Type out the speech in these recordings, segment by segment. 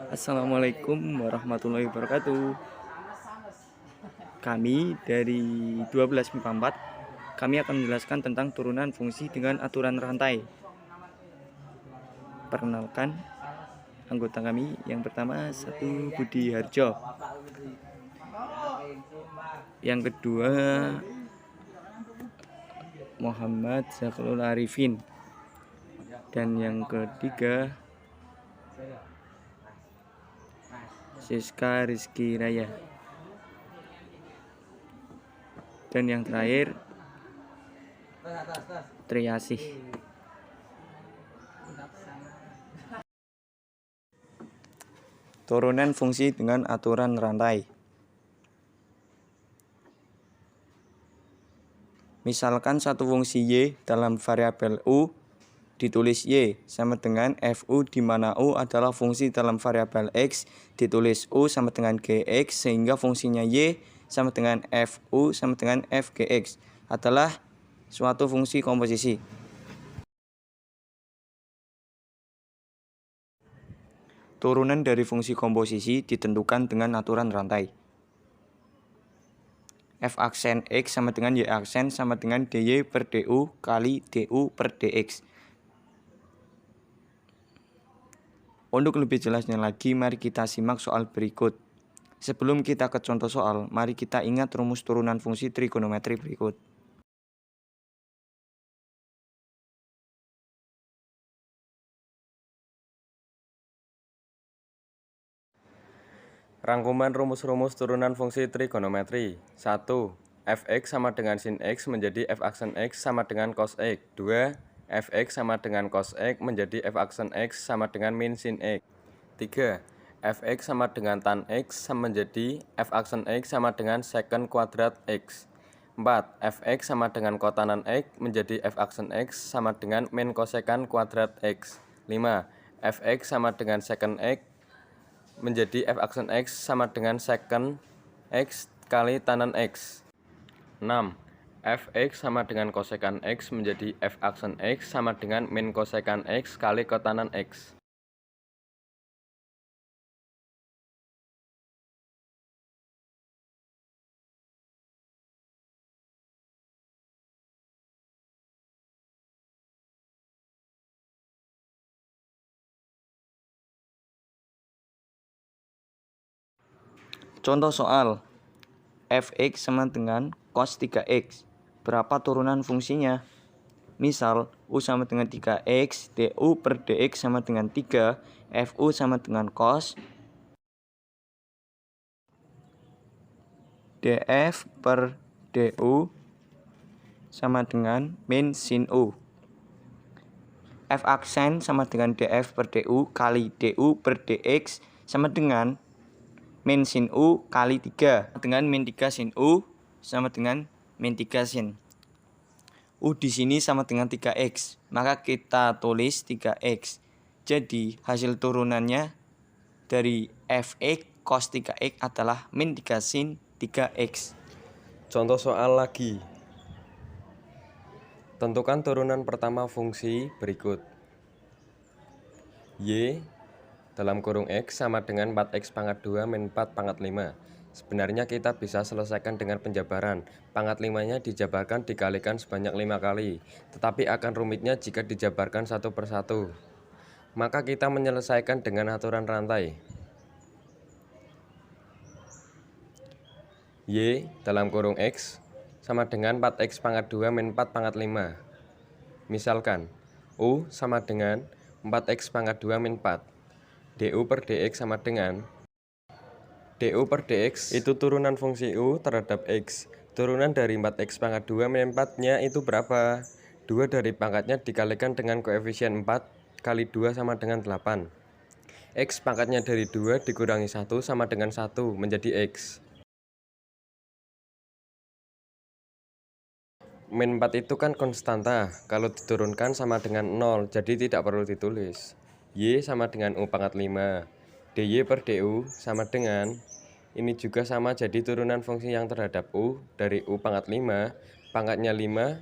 Assalamualaikum warahmatullahi wabarakatuh. Kami dari 12 MIPA 4, kami akan menjelaskan tentang turunan fungsi dengan aturan rantai. Perkenalkan anggota kami. Yang pertama Budi Harjo. Yang kedua Muhammad Zakrul Arifin. Dan yang ketiga Siska Rizky Raya. Dan yang terakhir Triasih. Turunan fungsi dengan aturan rantai. Misalkan satu fungsi Y dalam variabel U ditulis Y sama dengan FU, di mana U adalah fungsi dalam variabel X, ditulis U sama dengan GX, sehingga fungsinya Y sama dengan FU sama dengan FGX adalah suatu fungsi komposisi. Turunan dari fungsi komposisi ditentukan dengan aturan rantai. F aksen X sama dengan Y aksen sama dengan DY per DU kali DU per DX. Untuk lebih jelasnya lagi, mari kita simak soal berikut. Sebelum kita ke contoh soal, mari kita ingat rumus turunan fungsi trigonometri berikut. Rangkuman rumus-rumus turunan fungsi trigonometri. 1. Fx sama dengan sin X menjadi f aksen X sama dengan cos X. 2. Fx sama dengan cos X menjadi f aksen X sama dengan min sin X. 3. Fx sama dengan tan X menjadi f aksen X sama dengan secant kuadrat X. 4. Fx sama dengan kotanan X menjadi f aksen X sama dengan min kosekan kuadrat X. 5. Fx sama dengan secant X menjadi f aksen X sama dengan secant X kali tanan X. 6. Fx sama dengan kosekan X menjadi f aksen X sama dengan min kosekan X kali kotanan X. Contoh soal, Fx sama dengan cos 3x. Berapa turunan fungsinya? Misal, U sama dengan 3x, DU per DX sama dengan 3, FU sama dengan cos, DF per DU sama dengan min sin U. F aksen sama dengan DF per DU kali DU per DX sama dengan min sin U kali 3 dengan min 3 sin U sama dengan min 3 sin. U di sini sama dengan 3x, maka kita tulis 3x. Jadi hasil turunannya dari Fx cos 3x adalah min 3 sin 3x. Contoh soal lagi. Tentukan turunan pertama fungsi berikut. Y dalam kurung X sama dengan 4x pangkat 2 min 4 pangkat 5. Sebenarnya kita bisa selesaikan dengan penjabaran. Pangkat 5-nya dijabarkan dikalikan sebanyak 5 kali. Tetapi akan rumitnya jika dijabarkan satu persatu. Maka kita menyelesaikan dengan aturan rantai. Y dalam kurung X sama dengan 4x pangkat 2 min 4 pangkat 5. Misalkan, U sama dengan 4x pangkat 2 min 4. DU per DX sama dengan DU per DX itu turunan fungsi U terhadap X. Turunan dari 4x pangkat 2 min 4-nya itu berapa? 2 dari pangkatnya dikalikan dengan koefisien 4 kali 2 sama dengan 8. X pangkatnya dari 2 dikurangi 1 sama dengan 1 menjadi X. Min 4 itu kan konstanta, kalau diturunkan sama dengan 0, jadi tidak perlu ditulis. Y sama dengan U pangkat 5, DY per DU sama dengan, ini juga sama, jadi turunan fungsi yang terhadap U dari U pangkat 5, pangkatnya 5,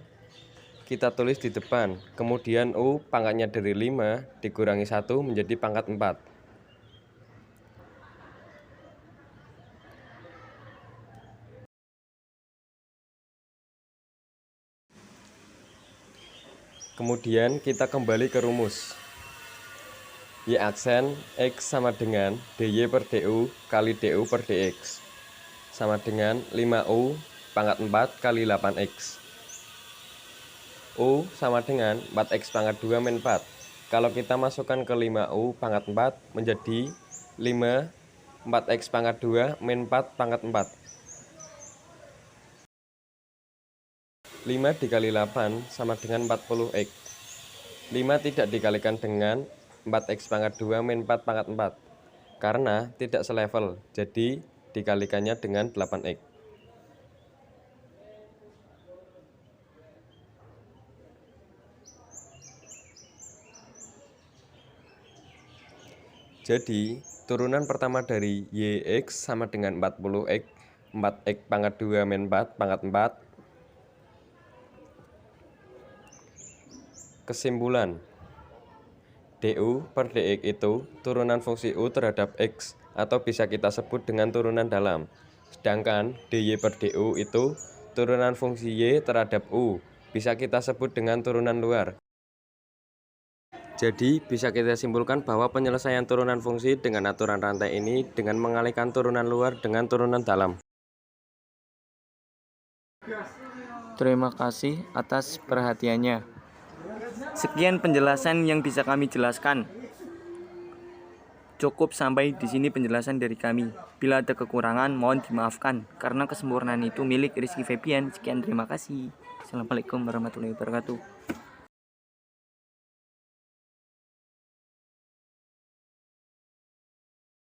kita tulis di depan, kemudian U pangkatnya dari 5 dikurangi 1 menjadi pangkat 4. Kemudian kita kembali ke rumus. Y aksen X sama dengan dy per du kali du per dx sama dengan 5u pangkat 4 kali 8x. U sama dengan 4x pangkat 2 min 4. Kalau kita masukkan ke 5u pangkat 4 menjadi 4x pangkat 2 min 4 pangkat 4. 5 dikali 8 sama dengan 40x. 5 tidak dikalikan dengan 4x pangkat 2 min 4 pangkat 4 karena tidak selevel, jadi dikalikannya dengan 8x. Jadi turunan pertama dari YX sama dengan 40x, 4x pangkat 2 min 4 pangkat 4. Kesimpulan, du per dx itu turunan fungsi u terhadap x atau bisa kita sebut dengan turunan dalam. Sedangkan dy per du itu turunan fungsi y terhadap u, bisa kita sebut dengan turunan luar. Jadi bisa kita simpulkan bahwa penyelesaian turunan fungsi dengan aturan rantai ini dengan mengalihkan turunan luar dengan turunan dalam. Terima kasih atas perhatiannya. Sekian penjelasan yang bisa kami jelaskan. Cukup sampai di sini penjelasan dari kami. Bila ada kekurangan, mohon dimaafkan karena kesempurnaan itu milik Rizky Febian. Sekian, terima kasih. Assalamualaikum warahmatullahi wabarakatuh.